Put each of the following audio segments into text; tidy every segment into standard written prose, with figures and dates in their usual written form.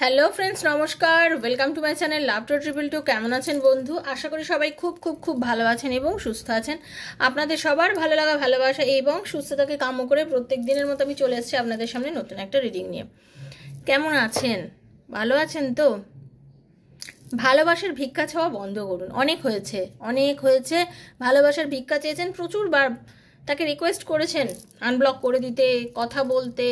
Hello friends, নমস্কার। Welcome to my channel love to triple two. কেমন আছেন বন্ধু? আশা করি সবাই খুব খুব খুব ভালো আছেন এবং সুস্থ আছেন। আপনাদের সবার ভালো লাগা, ভালোবাসা এবং সুস্থতাকে কাম্য করে প্রত্যেক দিনের মতো আমি চলে এসেছি আপনাদের সামনে নতুন একটা রিডিং নিয়ে। কেমন আছেন? ভালো আছেন তো? ভালোবাসার ভিক্ষা চাওয়া বন্ধ করুন। অনেক হয়েছে, অনেক হয়েছে। ভালোবাসার ভিক্ষা চেয়েছেন, প্রচুরবার তাকে রিকোয়েস্ট করেছেন আনব্লক করে দিতে, কথা বলতে,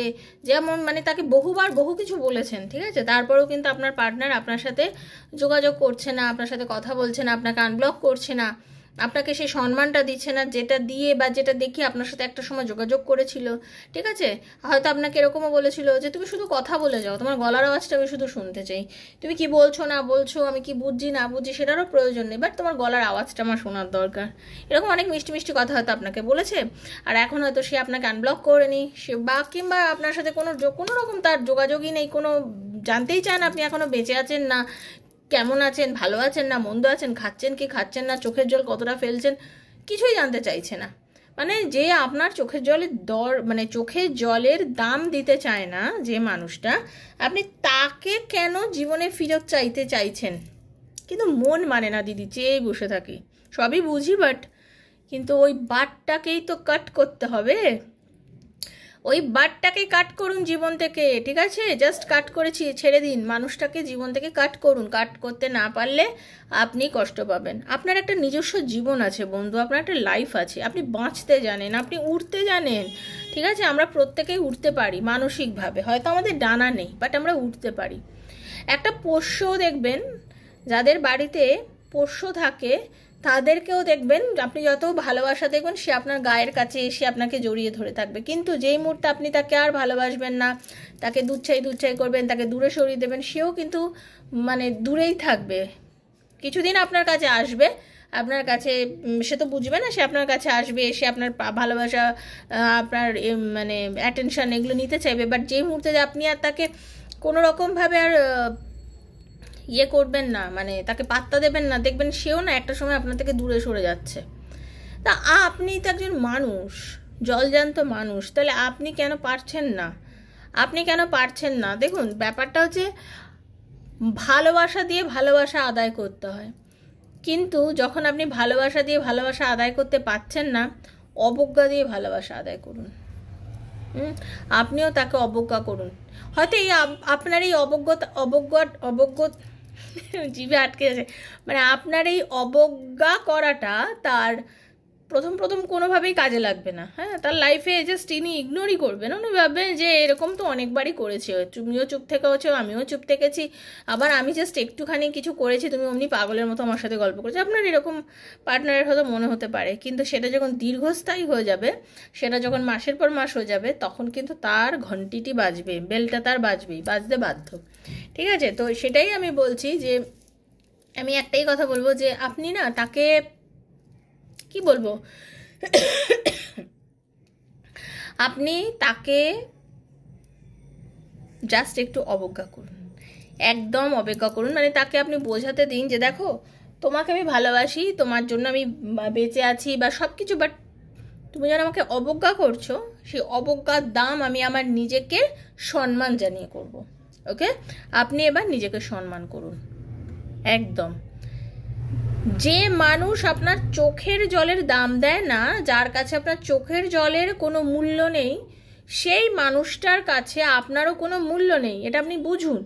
যেমন মানে তাকে বহুবার বহু কিছু বলেছেন, ঠিক আছে? তারপরেও কিন্তু আপনার পার্টনার আপনার সাথে যোগাযোগ করছে না, আপনার সাথে কথা বলছে না, আপনাকে আনব্লক করছে না, আপনাকে সেই সম্মানটা দিচ্ছে না যেটা দিয়ে বা যেটা দেখিয়ে আপনার সাথে একটা সময় যোগাযোগ করেছিল, ঠিক আছে? হয়তো আপনাকে এরকমও বলেছিল যে তুমি শুধু কথা বলে যাও, তোমার গলার আওয়াজটা আমি শুধু শুনতে চাই, তুমি কি বলছো না বলছো, আমি কি বুঝছি না বুঝছি সেটারও প্রয়োজন নেই, বাট তোমার গলার আওয়াজটা আমার শোনার দরকার। এরকম অনেক মিষ্টি মিষ্টি কথা হয়তো আপনাকে বলেছে। আর এখন হয়তো সে আপনাকে আনব্লক করেনি, সে বা কিংবা আপনার সাথে কোনো রকম তার যোগাযোগই নেই, কোনো জানতেই চান আপনি এখনও বেঁচে আছেন না, কেমন আছেন, ভালো আছেন না মন্দ আছেন, খাচ্ছেন কি খাচ্ছেন না, চোখের জল কতটা ফেলছেন, কিছুই জানতে চাইছে না। মানে যে আপনার চোখের জলের দর মানে চোখের জলের দাম দিতে চায় না যে মানুষটা, আপনি তাকে কেন জীবনে ফিরত চাইতে চাইছেন? কিন্তু মন মানে না দিদি, চেয়ে বসে থাকি, সবই বুঝি, বাট কিন্তু ওই বাটটাকেই তো কাট করতে হবে। ওই বাটটাকে কাট করুন জীবন থেকে, ঠিক আছে? জাস্ট কাট করেছি, ছেড়ে দিন মানুষটাকে, জীবন থেকে কাট করুন। কাট করতে না পারলে আপনি কষ্ট পাবেন। আপনার একটা নিজস্ব জীবন আছে বন্ধু, আপনার একটা লাইফ আছে, আপনি বাঁচতে জানেন, আপনি উড়তে জানেন, ঠিক আছে? আমরা প্রত্যেকেই উঠতে পারি মানসিকভাবে, হয়তো আমাদের ডানা নেই, বাট আমরা উঠতে পারি। একটা পোষ্য দেখবেন, যাদের বাড়িতে পোষ্য থাকে তাদেরকেও দেখবেন, আপনি যত ভালোবাসা দেখবেন সে আপনার গায়ের কাছে এসে আপনাকে জড়িয়ে ধরে থাকবে, কিন্তু যেই মুহূর্তে আপনি তাকে আর ভালোবাসবেন না, তাকে দুচ্ছাই করবেন, তাকে দূরে সরিয়ে দেবেন, সেও কিন্তু মানে দূরেই থাকবে। কিছুদিন আপনার কাছে আসবে, আপনার কাছে সে তো বুঝবে না, সে আপনার কাছে আসবে, সে আপনার ভালোবাসা, আপনার মানে অ্যাটেনশন এগুলো নিতে চাইবে, বাট যেই মুহূর্তে আপনি আর তাকে কোনো রকমভাবে আর ইয়ে করবেন না, মানে তাকে পাত্তা দেবেন না, দেখবেন সেও না একটা সময় আপনার থেকে দূরে সরে যাচ্ছে। তা আপনি তো একজন মানুষ, জলজান্ত মানুষ, তাহলে আপনি কেন পারছেন না? আপনি কেন পারছেন না? দেখুন, ব্যাপারটা হচ্ছে ভালোবাসা দিয়ে ভালোবাসা আদায় করতে হয়, কিন্তু যখন আপনি ভালোবাসা দিয়ে ভালোবাসা আদায় করতে পারছেন না, অবজ্ঞা দিয়ে ভালোবাসা আদায় করুন। আপনিও তাকে অবজ্ঞা করুন। হয়তো এই আপনার এই অবজ্ঞা জিভে আটকে আছে, মানে আপনার এই অবজ্ঞা করাটা তার প্রথম কোনোভাবেই কাজে লাগবে না। হ্যাঁ, তার লাইফে জাস্ট ইনি ইগনোরই করবেন, উনি ভাববেন যে এরকম তো অনেকবারই করেছে, তুমিও চুপ থেকেছো, আমিও চুপ থেকেছি, আবার আমি জাস্ট একটুখানি কিছু করেছি, তুমি অমনি পাগলের মতো আমার সাথে গল্প করেছো। আপনার এরকম পার্টনারের হয়তো মনে হতে পারে, কিন্তু সেটা যখন দীর্ঘস্থায়ী হয়ে যাবে, সেটা যখন মাসের পর মাস হয়ে যাবে, তখন কিন্তু তার ঘন্টিটি বাজবে, বেলটা তার বাজবেই, বাজতে বাধ্য, ঠিক আছে? তো সেটাই আমি বলছি যে আমি একটাই কথা বলবো যে আপনি না তাকে কি বলবো, আপনি তাকে জাস্ট একটু অবজ্ঞা করুন, একদম অবজ্ঞা করুন। মানে তাকে আপনি বোঝাতে দিন যে দেখো, তোমাকে আমি ভালোবাসি, তোমার জন্য আমি বেঁচে আছি বা সব কিছু, বাট তুমি যেন আমাকে অবজ্ঞা করছো, সেই অবজ্ঞার দাম আমি আমার নিজেকে সম্মান জানিয়ে করব। ওকে, আপনি এবার নিজেকে সম্মান করুন একদম। যে মানুষ আপনার চোখের জলের দাম দেয় না, যার কাছে আপনার চোখের জলের কোনো মূল্য নেই, সেই মানুষটার কাছে আপনারও কোনো মূল্য নেই, এটা আপনি বুঝুন।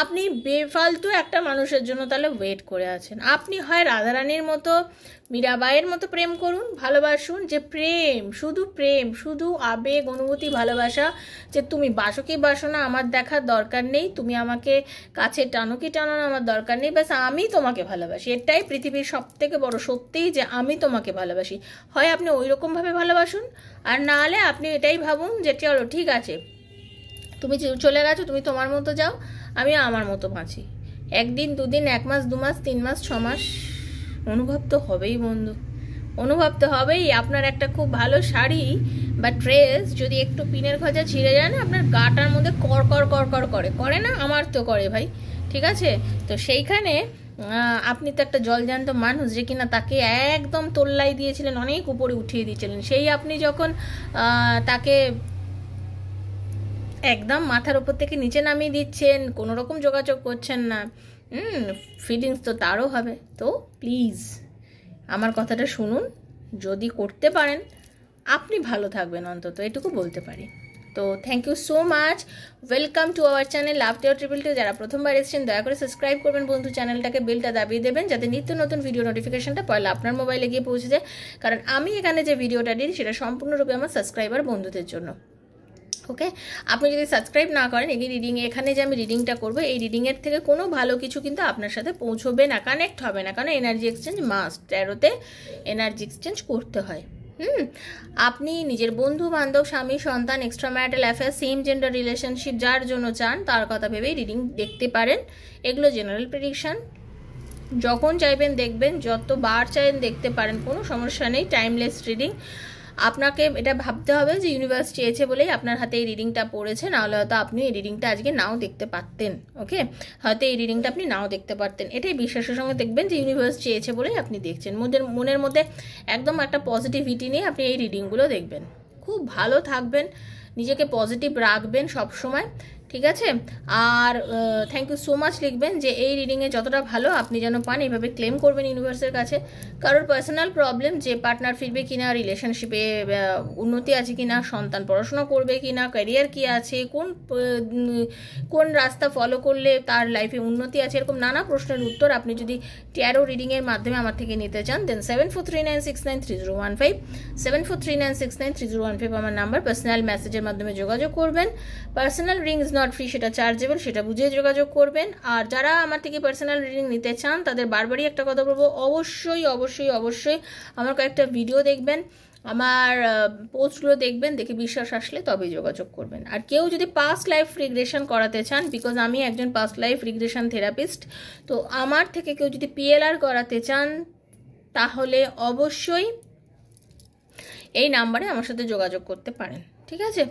আপনি বেফালতু একটা মানুষের জন্য তাহলে ওয়েট করে আছেন। আপনি হয় রাধারানীর মতো, মীরাবাইয়ের মতো প্রেম করুন, ভালোবাসুন, যে প্রেম, শুধু আবেগ, অনুভূতি, ভালোবাসা, যে তুমি বাসো কি বাসো না আমার দেখার দরকার নেই, তুমি আমাকে কাছে টানো কি টানো না আমার দরকার নেই, ব্যাস আমি তোমাকে ভালোবাসি, এটাই পৃথিবীর সব থেকে বড় সত্যি, যে আমি তোমাকে ভালোবাসি। হয় আপনি ওই রকমভাবে ভালোবাসুন, আর না হলে আপনি এটাই ভাবুন যে চলো ঠিক আছে, তুমি চলে গেছো, তুমি তোমার মতো যাও, আমি আমার মতো বাঁচি। একদিন, দুদিন, 1 মাস, 2 মাস, 3 মাস, 6 মাস অনুভব তো হবেই বন্ধু, অনুভব তো হবেই। আপনার একটা খুব ভালো শাড়ি বা ড্রেস যদি একটু পিনের খোঁজা ছিঁড়ে যায় না, আপনার গাটার মধ্যে কর কর কর কর করে না? আমার তো করে ভাই, ঠিক আছে? তো সেইখানে আপনি তো একটা জলজান্ত মানুষ, যে কিনা তাকে একদম তোল্লাই দিয়েছিলেন, অনেক উপরে উঠিয়ে দিয়েছিলেন, সেই আপনি যখন তাকে একদম মাথার উপর থেকে নিচে নামিয়ে দিচ্ছেন, কোনো রকম যোগাযোগ করছেন না, ফিলিংস তো তারও হবে। তো প্লিজ আমার কথাটা শুনুন, যদি করতে পারেন আপনি ভালো থাকবেন, অন্তত এটুকু বলতে পারি। তো thank you so much, welcome to our channel love টেও ট্রিপল টু। যারা প্রথমবার এসেছেন দয়া করে সাবস্ক্রাইব করবেন বন্ধু, চ্যানেলটাকে বেলটা দাবিয়ে দেবেন যাতে নিত্য নতুন ভিডিও নোটিফিকেশনটা পয়লা আপনার মোবাইলে গিয়ে পৌঁছে যায়, কারণ আমি এখানে যে ভিডিওটা দিই সেটা সম্পূর্ণরূপে আমার সাবস্ক্রাইবার বন্ধুদের জন্য। ওকে, আপনি যদি সাবস্ক্রাইব না করেন এই এখানে যে আমি রিডিংটা করবো, এই রিডিংয়ের থেকে কোনো ভালো কিছু কিন্তু আপনার সাথে পৌঁছবে না, কানেক্ট হবে না, কারণ এনার্জি এক্সচেঞ্জ মাস্ট, ট্যারোতে এনার্জি এক্সচেঞ্জ করতে হয়। আপনি নিজের বন্ধু বান্ধব, স্বামী, সন্তান, extra marital affair, same gender relationship যার জন্য চান তার কথা ভেবেই রিডিং দেখতে পারেন। এগুলো জেনারেল প্রেডিকশন, যখন চাইবেন দেখবেন, যতবার চাইবেন দেখতে পারেন, কোনো সমস্যা নেই, টাইমলেস রিডিং। আপনাকে এটা ভাবতে হবে যে ইউনিভার্স চেয়েছে বলেই আপনার হাতে এই রিডিংটা পড়েছে, নাহলে হয়তো আপনি এই রিডিংটা আজকে নাও দেখতে পারতেন। ওকে, হয়তো এই রিডিংটা আপনি নাও দেখতে পারতেন। এটাই বিশ্বাসের সঙ্গে দেখবেন যে ইউনিভার্স চেয়েছে বলেই আপনি দেখছেন। মনের মধ্যে একদম একটা পজিটিভিটি নিয়ে আপনি এই রিডিংগুলো দেখবেন, খুব ভালো থাকবেন, নিজেকে পজিটিভ রাখবেন সব সময়, ঠিক আছে? আর থ্যাংক ইউ সো মাচ লিখবেন যে এই রিডিংয়ে যতটা ভালো আপনি যেন পান, এইভাবে ক্লেম করবেন ইউনিভার্সের কাছে। কারোর পার্সোনাল প্রবলেম, যে পার্টনার ফিরবে কিনা, রিলেশনশিপে উন্নতি আছে কিনা, সন্তান পড়াশোনা করবে কিনা, ক্যারিয়ার কি আছে, কোন রাস্তা ফলো করলে তার লাইফে উন্নতি আছে, এরকম নানা প্রশ্নের উত্তর আপনি যদি ট্যারো রিডিংয়ের মাধ্যমে আমার থেকে নিতে চান, দেন 7439693015, 7439693015 আমার নাম্বার। পার্সোনাল মেসেজের মাধ্যমে যোগাযোগ করবেন। Personal ring is not free, সেটা চার্জেবল, সেটা বুঝে যোগাযোগ করবেন। আর যারা আমার থেকে পার্সোনাল রিডিং নিতে চান তাদের বারবারই একটা কথা বলবো, অবশ্যই অবশ্যই অবশ্যই আমার কয়েকটা ভিডিও দেখবেন, আমার পোস্টগুলো দেখবেন, দেখে বিশ্বাস আসলে তবেই যোগাযোগ করবেন। আর কেউ যদি পাস্ট লাইফ রিগ্রেশন করাতে চান, বিকজ আমি একজন পাস্ট লাইফ রিগ্রেশন থেরাপিস্ট, তো আমার থেকে কেউ যদি পিএলআর করাতে চান তাহলে অবশ্যই এই নাম্বারে আমার সাথে যোগাযোগ করতে পারেন, ঠিক আছে?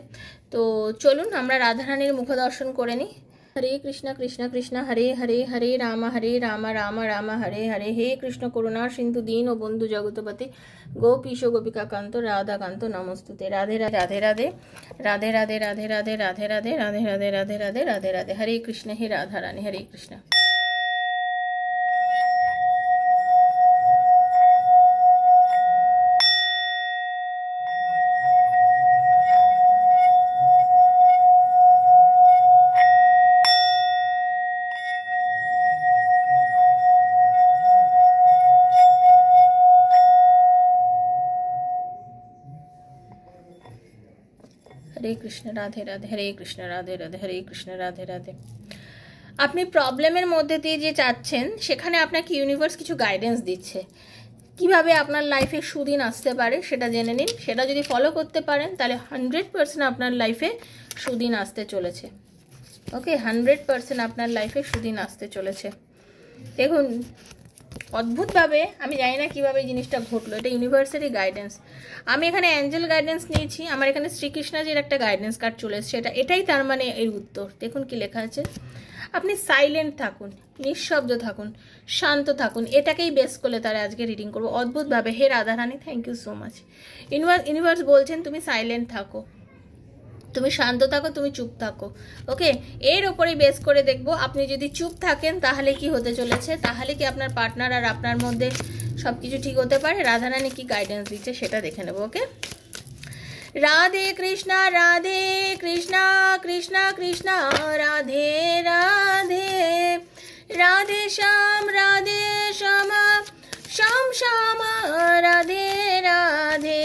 তো চলুন আমরা রাধারানীর মুখ দর্শন করে নিই। হরে কৃষ্ণ কৃষ্ণ কৃষ্ণ হরে হরে, হরে রাম রাম রাম হরে হরে, হে কৃষ্ণ করুণার সিন্ধু দীন ও বন্ধু জগতপতি, গোপীশ গোপিকা কান্ত রাধা কান্ত নমস্তুতে। রাধে রাধে রাধে রাধে রাধে রাধে রাধে রাধে রাধে রাধে রাধে রাধে রাধে রাধে রাধে রাধে, হরে কৃষ্ণ, হে রাধা রানী, হরে কৃষ্ণ। হরে কৃষ্ণ, রাধে রাধে, হরে কৃষ্ণ, রাধে রাধে, হরে কৃষ্ণ, রাধে রাধে। আপনি প্রবলেমের মধ্যে দিয়ে যে যাচ্ছেন সেখানে আপনাকে ইউনিভার্স কিছু গাইডেন্স দিচ্ছে, কিভাবে আপনার লাইফে সুদিন আসতে পারে সেটা জেনে নিন। সেটা যদি ফলো করতে পারেন তাহলে 100% আপনার লাইফে সুদিন আসতে চলেছে। ওকে, 100% আপনার লাইফে সুদিন আসতে চলেছে। দেখুন, অদ্ভুতভাবে, আমি জানি না কীভাবে এই জিনিসটা ঘটলো, এটা ইউনিভার্সেরই গাইডেন্স। আমি এখানে অ্যাঞ্জেল গাইডেন্স নিয়েছি, আমার এখানে শ্রীকৃষ্ণজির একটা গাইডেন্স কার্ড চলে এসেছে, এটাই তার মানে এর উত্তর। দেখুন কি লেখা আছে, আপনি সাইলেন্ট থাকুন, নিঃশব্দ থাকুন, শান্ত থাকুন, এটাকেই বেস করে তারা আজকে রিডিং করবো অদ্ভুতভাবে। হে Radharani, thank you so much. Universe বলছেন তুমি সাইলেন্ট থাকো, তুমি শান্ত থাকো, তুমি চুপ থাকো। ওকে, এর ওপরেই বেস করে দেখবো আপনি যদি চুপ থাকেন তাহলে কি হতে চলেছে, তাহলে কি আপনার পার্টনার আর আপনার মধ্যে সব কিছু ঠিক হতে পারে। রাধারানী কি গাইডেন্স দিচ্ছে সেটা দেখে নেবো। ওকে, রাধে কৃষ্ণ কৃষ্ণ কৃষ্ণ রাধে রাধে, রাধে শ্যাম শ্যাম শ্যাম রাধে রাধে,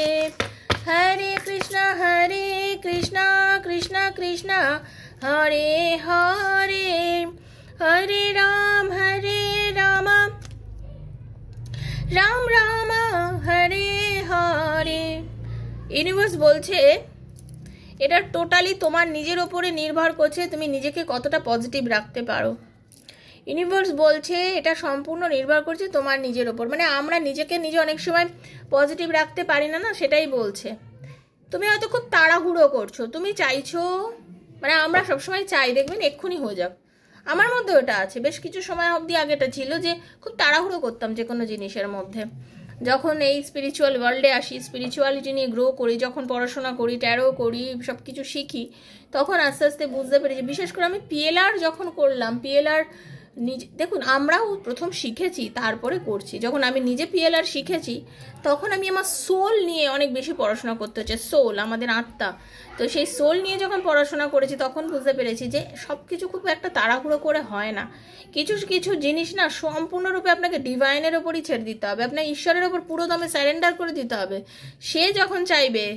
হরে কৃষ্ণ কৃষ্ণ কৃষ্ণ হরে হরে, হরে রাম রাম রাম হরে হরে। ইউনিভার্স বলছে এটা টোটালি তোমার নিজের ওপরে নির্ভর করছে, তুমি নিজেকে কতটা পজিটিভ রাখতে পারো। ইউনিভার্স বলছে এটা সম্পূর্ণ নির্ভর করছে তোমার নিজের ওপর, মানে আমরা নিজেকে অনেক সময় পজিটিভ রাখতে পারি না, সেটাই বলছে। তুমি হয়তো খুব তাড়াহুড়ো করছো, তুমি চাইছো, মানে আমরা সবসময় চাই দেখবেন এক্ষুনি হয়ে যাক, আমার মধ্যে ওটা আছে, বেশ কিছু সময় অবধি আগেটা ছিল যে খুব তাড়াহুড়ো করতাম যে কোনো জিনিসের মধ্যে, যখন এই স্পিরিচুয়াল ওয়ার্ল্ডে আসি, স্পিরিচুয়ালিটি নিয়ে গ্রো করি, যখন পড়াশোনা করি, ট্যারো করি, সব কিছু শিখি, তখন আস্তে আস্তে বুঝতে পেরেছি। বিশেষ করে আমি পিএলআর যখন করলাম, পিএলআর নিজে দেখুন আমরাও প্রথম শিখেছি তারপরে করছি। যখন আমি নিজে পিএলআর শিখেছি তখন আমি আমার সোল নিয়ে অনেক বেশি পড়াশোনা করতে হচ্ছে, সোল আমাদের আত্মা। তো সেই সোল নিয়ে যখন পড়াশোনা করেছি তখন বুঝতে পেরেছি যে সব কিছু খুব একটা তাড়াহুড়ো করে হয় না। কিছু কিছু জিনিস না সম্পূর্ণরূপে আপনাকে ডিভাইনের ওপরই ছেড়ে দিতে হবে, আপনার ঈশ্বরের ওপর পুরো দমে স্যারেন্ডার করে দিতে হবে। সে যখন চাইবে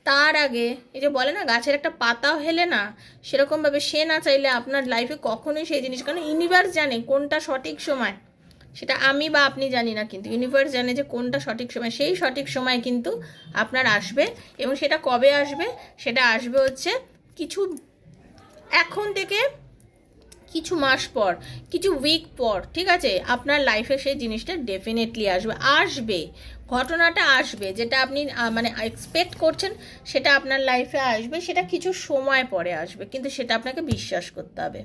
তার আগে, এই যে বলে না গাছের একটা পাতাও হেলে না, সেরকমভাবে সে না চাইলে আপনার লাইফে কখনোই সেই জিনিস, কারণ ইউনিভার্স জানে কোনটা সঠিক সময়, সেটা আমি বা আপনি জানি না, কিন্তু ইউনিভার্স জানে যে কোনটা সঠিক সময়। সেই সঠিক সময় কিন্তু আপনার আসবে, এবং সেটা কবে আসবে, সেটা আসবে হচ্ছে কিছু এখন থেকে কিছু মাস পর, কিছু উইক পর, ঠিক আছে? আপনার লাইফে সেই জিনিসটা ডেফিনেটলি আসবে, ঘটনাটা আসবে, যেটা আপনি মানে এক্সপেক্ট করছেন সেটা আপনার লাইফে আসবে, সেটা কিছু সময় পরে আসবে, কিন্তু সেটা আপনাকে বিশ্বাস করতে হবে।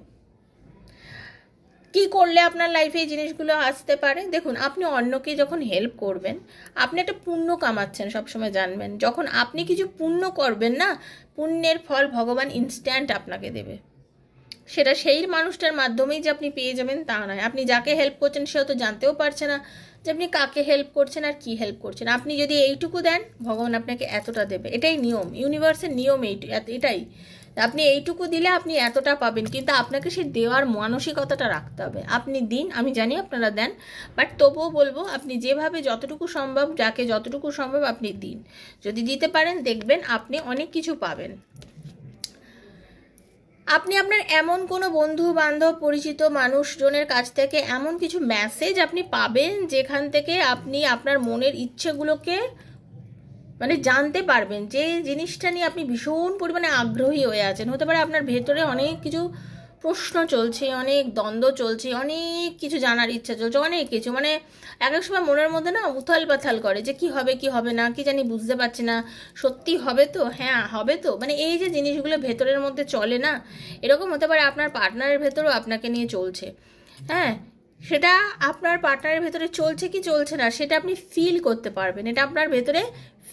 কি করলে আপনার লাইফে এই জিনিসগুলো আসতে পারে? দেখুন, আপনি অন্যকে যখন হেল্প করবেন, আপনি একটা পুণ্য কামাচ্ছেন, সবসময় জানবেন। যখন আপনি কিছু পুণ্য করবেন না, পুণ্যের ফল ভগবান ইনস্ট্যান্ট আপনাকে দেবে। সেটা সেই মানুষটার মাধ্যমেই যে আপনি পেয়ে যাবেন তা নয়। আপনি যাকে হেল্প করছেন সেও তো জানতেও পারছে না যে আপনি কাকে হেল্প করছেন আর কি হেল্প করছেন। আপনি যদি এইটুকু দেন, ভগবান আপনাকে এতটা দেবে। এটাই নিয়ম, ইউনিভার্সের নিয়ম এটাই। আপনি এইটুকু দিলে আপনি এতটা পাবেন, কিন্তু আপনাকে সেই দেওয়ার মানসিকতাটা রাখতে হবে। আপনি দিন, আমি জানি আপনারা দেন, বাট তবুও বলবো আপনি যেভাবে যতটুকু সম্ভব, যাকে যতটুকু সম্ভব আপনি দিন। যদি দিতে পারেন দেখবেন আপনি অনেক কিছু পাবেন। আপনি আপনার এমন কোনো বন্ধু বান্ধব পরিচিত মানুষজনের কাছ থেকে এমন কিছু মেসেজ আপনি পাবেন যেখান থেকে আপনি আপনার মনের ইচ্ছেগুলোকে মানে জানতে পারবেন, যে জিনিসটা নিয়ে আপনি ভীষণ পরিমাণে আগ্রহী হয়ে আছেন। হতে পারে আপনার ভেতরে অনেক কিছু প্রশ্ন চলছে, অনেক দ্বন্দ্ব চলছে, অনেক কিছু জানার ইচ্ছা চলছে, অনেক কিছু, মানে এক এক সময় মনের মধ্যে না উথাল পাথাল করে যে কি হবে কি হবে না, কি জানি বুঝতে পারছি না, সত্যি হবে তো, হ্যাঁ হবে তো, মানে এই যে জিনিসগুলো ভেতরের মধ্যে চলে না, এরকম হতে পারে আপনার পার্টনারের ভেতরেও আপনাকে নিয়ে চলছে। হ্যাঁ, সেটা আপনার পার্টনারের ভেতরে চলছে কি চলছে না সেটা আপনি ফিল করতে পারবেন, এটা আপনার ভেতরে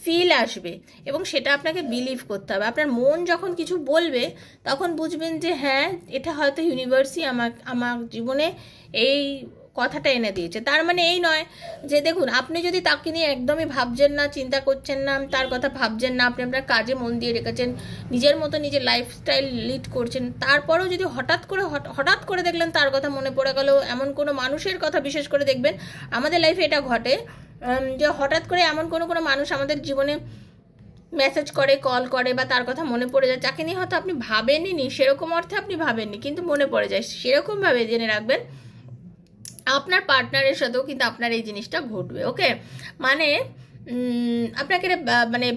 ফিল আসবে, এবং সেটা আপনাকে বিলিভ করতে হবে। আপনার মন যখন কিছু বলবে তখন বুঝবেন যে হ্যাঁ, এটা হয়তো ইউনিভার্সই আমার জীবনে এই কথাটা এনে দিয়েছে। তার মানে এই নয় যে, দেখুন আপনি যদি তাকে নিয়ে একদমই ভাবছেন না, চিন্তা করছেন না, তার কথা ভাবছেন না, আপনি আপনার কাজে মন দিয়ে রেখেছেন, নিজের মতো নিজের লাইফস্টাইল লিড করছেন, তারপরেও যদি হঠাৎ করে দেখলেন তার কথা মনে পড়ে গেল, এমন কোনো মানুষের কথা বিশেষ করে দেখবেন আমাদের লাইফে এটা ঘটে, যে হঠাৎ করে এমন কোনো মানুষ আমাদের জীবনে মেসেজ করে, কল করে, বা তার কথা মনে পড়ে যায়, যাকে নিয়ে হয়তো আপনি ভাবেননি, সেরকম অর্থে আপনি ভাবেননি, কিন্তু মনে পড়ে যায়। সেরকমভাবে জেনে রাখবেন আপনার পার্টনারের সাথেও কিন্তু আপনার এই জিনিসটা ঘটবে। ওকে, মানে আপনাকে মানে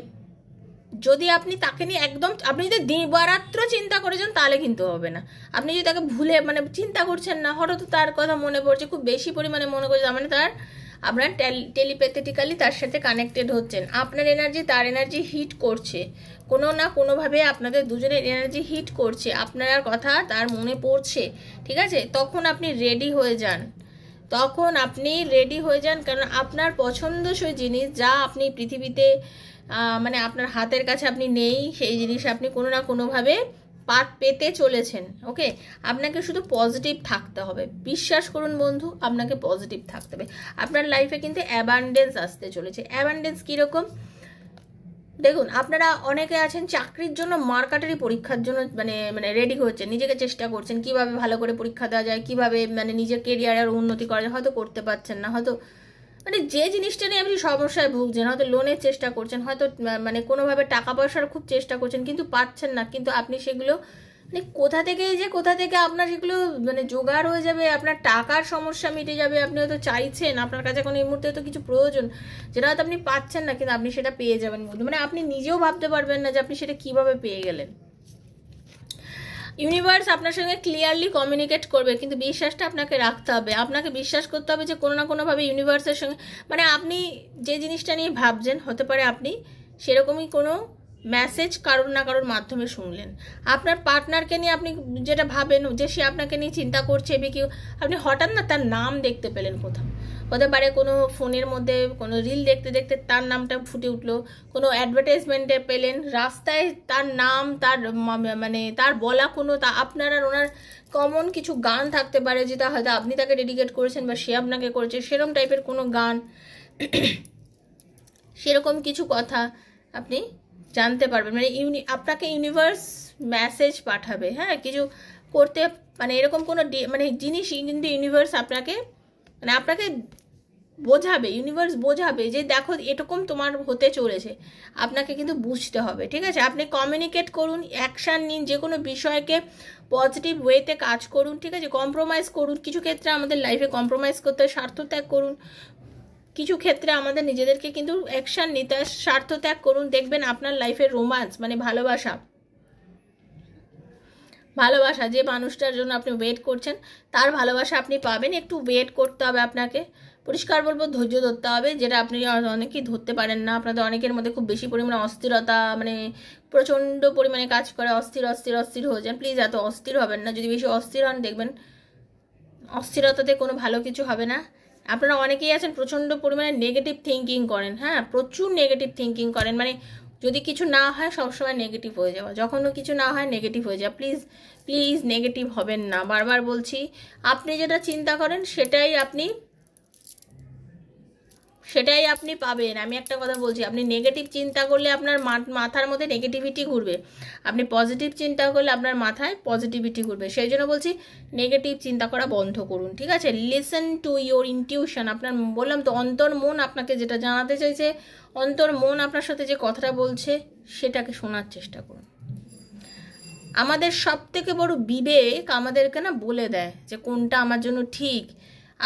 যদি আপনি তাকে নিয়ে একদম, আপনি যদি দিবারাত্র চিন্তা করেছেন তাহলে কিন্তু হবে না। আপনি যদি তাকে ভুলে মানে চিন্তা করছেন না, হঠাৎ তার কথা মনে পড়ছে, খুব বেশি পরিমাণে মনে করছে, মানে আপনার টেলিপ্যাথেটিক্যালি তার সাথে কানেক্টেড হচ্ছেন, আপনার এনার্জি তার এনার্জি হিট করছে, কোনো না কোনোভাবে আপনাদের দুজনের এনার্জি হিট করছে, আপনার কথা তার মনে পড়ছে, ঠিক আছে? তখন আপনি রেডি হয়ে যান, কারণ আপনার পছন্দসই জিনিস যা আপনি পৃথিবীতে মানে আপনার হাতের কাছে আপনি নেই, সেই জিনিস আপনি কোনো না কোনোভাবে পেতে চলেছেন। ওকে, আপনাকে শুধু পজিটিভ থাকতে হবে, বিশ্বাস করুন বন্ধু, আপনাকে পজিটিভ থাকতে হবে। আপনার লাইফে কিন্তু অ্যাবান্ডেন্স আসতে চলেছে। অ্যাবান্ডেন্স কীরকম? দেখুন, আপনারা অনেকে আছেন চাকরির জন্য মার্কাটারি পরীক্ষার জন্য মানে রেডি হচ্ছেন, নিজেকে চেষ্টা করছেন কিভাবে ভালো করে পরীক্ষা দেওয়া যায়, কিভাবে মানে নিজের কেরিয়ারের উন্নতি করা যায়, হয়তো করতে পারছেন না, হয়তো মানে যে জিনিসটা নিয়ে আপনি সমস্যায় ভুগছেন, হয়তো লোনের চেষ্টা করছেন, হয়তো মানে কোনোভাবে টাকা পয়সার খুব চেষ্টা করছেন কিন্তু পাচ্ছেন না, কিন্তু আপনি সেগুলো মানে কোথা থেকে আপনার সেগুলো মানে জোগাড় হয়ে যাবে, আপনার টাকার সমস্যা মিটে যাবে, আপনি হয়তো চাইছেন, আপনার কাছে এখন এই মুহূর্তে হয়তো কিছু প্রয়োজন যেটা হয়তো আপনি পাচ্ছেন না, কিন্তু আপনি সেটা পেয়ে যাবেন, মানে আপনি নিজেও ভাবতে পারবেন না যে আপনি সেটা কিভাবে পেয়ে গেলেন। ইউনিভার্স আপনার সঙ্গে ক্লিয়ারলি কমিউনিকেট করবে, কিন্তু বিশ্বাসটা আপনাকে রাখতে হবে, আপনাকে বিশ্বাস করতে হবে যে কোনো না কোনোভাবে ইউনিভার্সের সঙ্গে মানে আপনি যে জিনিসটা নিয়ে ভাবছেন, হতে পারে আপনি সেরকমই কোনো মেসেজ কারোর না কারোর মাধ্যমে শুনলেন। আপনার পার্টনারকে নিয়ে আপনি যেটা ভাবেন যে সে আপনাকে নিয়ে চিন্তা করছে কি, আপনি হঠাৎ না তার নাম দেখতে পেলেন কোথাও, হতে পারে কোনো ফোনের মধ্যে কোনো রিল দেখতে দেখতে তার নামটা ফুটে উঠলো, কোনো অ্যাডভার্টাইজমেন্টে পেলেন, রাস্তায় তার নাম, তার মানে তার বলা কোনো আপনার আর ওনার কমন কিছু গান থাকতে পারে যেটা হয়তো আপনি তাকে ডেডিকেট করেছেন বা সে আপনাকে করেছে, সেরকম টাইপের কোনো গান, সেরকম কিছু কথা আপনি জানতে পারবেন। মানে আপনাকে ইউনিভার্স মেসেজ পাঠাবে, হ্যাঁ, কিছু করতে, মানে এরকম কোনো মানে জিনিসই কিন্তু ইউনিভার্স আপনাকে বোঝাবে, ইউনিভার্স বোঝাবে যে দেখো এরকম তোমার হতে চলেছে, আপনাকে কিন্তু বুঝতে হবে, ঠিক আছে। আপনি কমিউনিকেট করুন, অ্যাকশান নিন, যে কোনো বিষয়কে পজিটিভ ওয়েতে কাজ করুন, ঠিক আছে। কম্প্রোমাইজ করুন, কিছু ক্ষেত্রে আমাদের লাইফে কম্প্রোমাইজ করতে হয়, স্বার্থ ত্যাগ করুন, কিছু ক্ষেত্রে আমাদের নিজেদেরকে কিন্তু অ্যাকশান নিতে হয়, স্বার্থ ত্যাগ করুন, দেখবেন আপনার লাইফের রোমান্স মানে ভালোবাসা যে মানুষটার জন্য আপনি ওয়েট করছেন তার ভালোবাসা আপনি পাবেন। একটু ওয়েট করতে হবে আপনাকে, পরিষ্কার বলবো ধৈর্য ধরতে হবে, যেটা আপনি অনেকেই ধরতে পারেন না। আপনাদের অনেকের মধ্যে খুব বেশি পরিমাণে অস্থিরতা, মানে প্রচণ্ড পরিমাণে কাজ করে, অস্থির হয়ে যান। প্লিজ এত অস্থির হবেন না, যদি বেশি অস্থির হন দেখবেন অস্থিরতাতে কোনো ভালো কিছু হবে না। আপনারা অনেকেই আছেন প্রচণ্ড পরিমাণে নেগেটিভ থিঙ্কিং করেন, হ্যাঁ, প্রচুর নেগেটিভ থিঙ্কিং করেন, মানে যদি কিছু না হয় সবসময় নেগেটিভ হয়ে যাওয়া, যখনও কিছু না হয় নেগেটিভ হয়ে যাওয়া। প্লিজ প্লিজ নেগেটিভ হবেন না, বারবার বলছি। আপনি যেটা চিন্তা করেন সেটাই আপনি পাবেন। আমি একটা কথা বলছি, আপনি নেগেটিভ চিন্তা করলে আপনার মাথার মধ্যে নেগেটিভিটি ঘুরবে, আপনি পজিটিভ চিন্তা করলে আপনার মাথায় পজিটিভিটি ঘুরবে। সেই জন্য বলছি নেগেটিভ চিন্তা করা বন্ধ করুন, ঠিক আছে। Listen to your intuition. আপনার বললাম তো, অন্তর মন আপনাকে যেটা জানাতে চাইছে, অন্তর মন আপনার সাথে যে কথাটা বলছে সেটাকে শোনার চেষ্টা করুন। আমাদের সব থেকে বড় বিবেক আমাদেরকে না বলে দেয় যে কোনটা আমার জন্য ঠিক।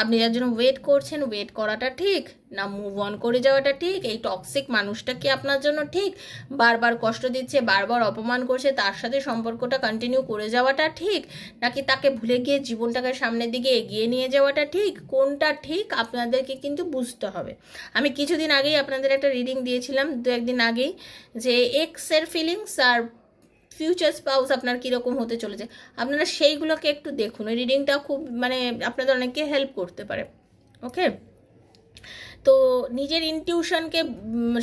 আপনি যার জন্য ওয়েট করছেন, ওয়েট করাটা ঠিক না মুভ অন করে যাওয়াটা ঠিক? এই টক্সিক মানুষটা কি আপনার জন্য ঠিক? বারবার কষ্ট দিচ্ছে, বারবার অপমান করছে, তার সাথে সম্পর্কটা কন্টিনিউ করে যাওয়াটা ঠিক, নাকি তাকে ভুলে গিয়ে জীবনটাকে সামনের দিকে এগিয়ে নিয়ে যাওয়াটা ঠিক? কোনটা ঠিক আপনাদেরকে কিন্তু বুঝতে হবে। আমি কিছুদিন আগেই আপনাদের একটা রিডিং দিয়েছিলাম, 2-1 দিন আগেই, যে এক্সের ফিলিংস আর ফিউচার স্পাউস আপনার কীরকম হতে চলেছে, আপনারা সেইগুলোকে একটু দেখুন। ওই রিডিংটা খুব মানে আপনাদের অনেককে হেল্প করতে পারে, ওকে। তো নিজের ইনটিউশনকে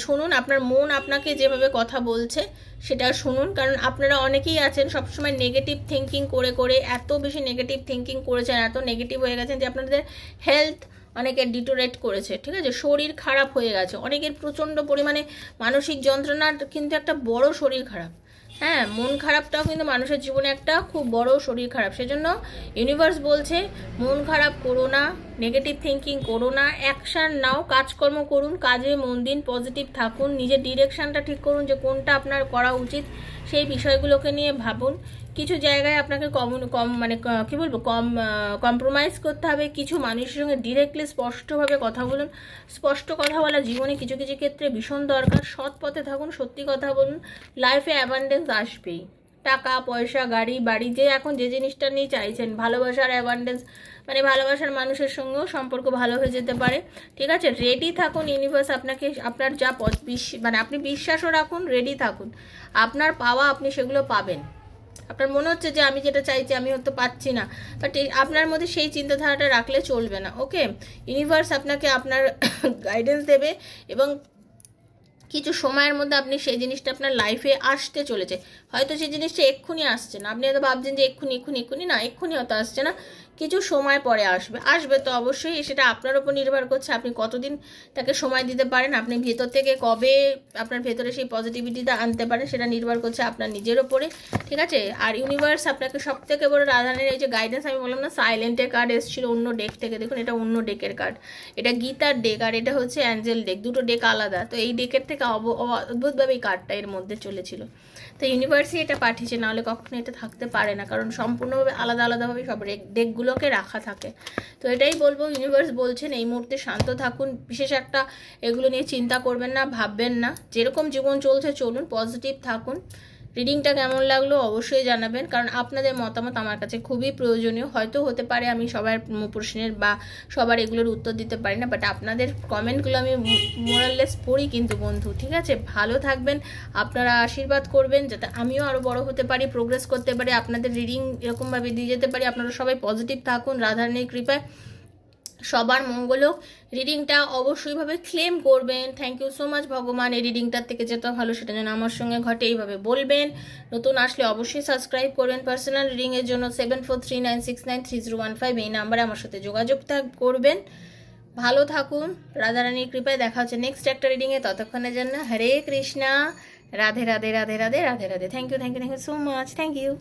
শুনুন, আপনার মন আপনাকে যেভাবে কথা বলছে সেটা শুনুন। কারণ আপনারা অনেকেই আছেন সবসময় নেগেটিভ থিঙ্কিং করে করে, এত বেশি নেগেটিভ থিঙ্কিং করেছেন, এত নেগেটিভ হয়ে গেছেন যে আপনাদের হেলথ অনেকের ডিটোরেট করেছে, ঠিক আছে, শরীর খারাপ হয়ে গেছে। অনেকের প্রচণ্ড পরিমাণে মানসিক যন্ত্রণার কিন্তু একটা বড় শরীর খারাপ, হ্যাঁ, মন খারাপটাও কিন্তু মানুষের জীবনে একটা খুব বড় শরীর খারাপ। সেজন্য ইউনিভার্স বলছে মন খারাপ করো না, নেগেটিভ থিঙ্কিং করো না, অ্যাকশান নাও, কাজকর্ম করুন, কাজে মন দিন, পজিটিভ থাকুন, নিজের ডিরেকশানটা ঠিক করুন যে কোনটা আপনার করা উচিত, সেই বিষয়গুলোকে নিয়ে ভাবুন। কিছু জায়গায় আপনাকে কম্প্রোমাইজ করতে হবে, কিছু মানুষের সঙ্গে ডিরেক্টলি স্পষ্টভাবে কথা বলুন। স্পষ্ট কথা বলা জীবনে কিছু কিছু ক্ষেত্রে ভীষণ দরকার। সৎ পথে থাকুন, সত্যি কথা বলুন, লাইফে অ্যাবান্ডেন্স আসবেই। টাকা পয়সা, গাড়ি বাড়ি, যে এখন যে জিনিসটা নিয়ে চাইছেন, ভালোবাসার অ্যাবান্ডেন্স, মানে ভালোবাসার মানুষের সঙ্গেও সম্পর্ক ভালো হয়ে যেতে পারে, ঠিক আছে। রেডি থাকুন, ইউনিভার্স আপনাকে আপনার যা মানে আপনি বিশ্বাসও রাখুন, রেডি থাকুন, আপনার পাওয়া আপনি সেগুলো পাবেন। আপনার মনে হচ্ছে যে আমি যেটা চাইছি আমি হয়তো পাচ্ছি না, বাট আপনার মধ্যে সেই চিন্তাধারাটা রাখলে চলবে না, ওকে। ইউনিভার্স আপনাকে আপনার গাইডেন্স দেবে এবং কিছু সময়ের মধ্যে আপনি সেই জিনিসটা আপনার লাইফে আসতে চলেছে। হয়তো সেই জিনিসটা এক্ষুনি আসছে না, আপনি হয়তো ভাবছেন যে এক্ষুনি না, এক্ষুনি হয়তো আসছে না, কিছু সময় পরে আসবে তো অবশ্যই। সেটা আপনার উপর নির্ভর করছে আপনি কতদিন তাকে সময় দিতে পারেন, আপনি ভেতর থেকে কবে আপনার ভেতরে সেই পজিটিভিটিটা আনতে পারেন, সেটা নির্ভর করছে আপনার নিজের ওপরে, ঠিক আছে। আর ইউনিভার্স আপনাকে সব থেকে বড় রাধানের এই যে গাইডেন্স, আমি বললাম না সাইলেন্টের কার্ড এসেছিল অন্য ডেক থেকে, দেখুন এটা অন্য ডেকের কার্ড, এটা গীতার ডেক আর এটা হচ্ছে অ্যাঞ্জেল ডেক, দুটো ডেক আলাদা। তো এই ডেকের থেকে অদ্ভুতভাবে এই কার্ডটা এর মধ্যে চলেছিল, তো ইউনিভার্সই এটা পাঠিয়েছে, নাহলে কখনো এটা থাকতে পারে না, কারণ সম্পূর্ণভাবে আলাদাভাবে সব ডেকগুলোকে রাখা থাকে। তো এটাই বলবো, ইউনিভার্স বলছেন এই মুহূর্তে শান্ত থাকুন, বিশেষ একটা এগুলো নিয়ে চিন্তা করবেন না, ভাববেন না, যেরকম জীবন চলছে চলুন, পজিটিভ থাকুন, রিডিংটা কেমন লাগলো অবশ্যই জানাবেন, কারণ আপনাদের মতামত আমার কাছে খুবই প্রয়োজনীয়। হয়তো হতে পারে আমি সবার প্রশ্নের বা সবার এগুলোর উত্তর দিতে পারি না, বাট আপনাদের কমেন্টগুলো আমি মোরাললেস পড়ি কিন্তু বন্ধু, ঠিক আছে? ভালো থাকবেন, আপনারা আশীর্বাদ করবেন যাতে আমিও আরও বড় হতে পারি, প্রোগ্রেস করতে পারি, আপনাদের রিডিং এরকমভাবে দিয়ে যেতে পারি। আপনারা সবাই পজিটিভ থাকুন, রাধারানীর কৃপায় সবার মঙ্গল হোক। রিডিংটা অবশ্যইভাবে ক্লেম করবেন। থ্যাংক ইউ সো মাচ ভগবান, এই রিডিংটার থেকে যেটা ভালো সেটা যেন আমার সঙ্গে ঘটে, এইভাবে বলবেন। নতুন আসলে অবশ্যই সাবস্ক্রাইব করবেন। পার্সোনাল রিডিংয়ের জন্য 7439693015 এই নাম্বারে আমার সাথে যোগাযোগ করবেন। ভালো থাকুন, রাধারানীর কৃপায় দেখা হচ্ছে নেক্সট একটা রিডিংয়ে। ততক্ষণের জন্য Hare Krishna, Radhe Radhe Radhe Radhe Radhe Radhe. Thank you so much, thank you.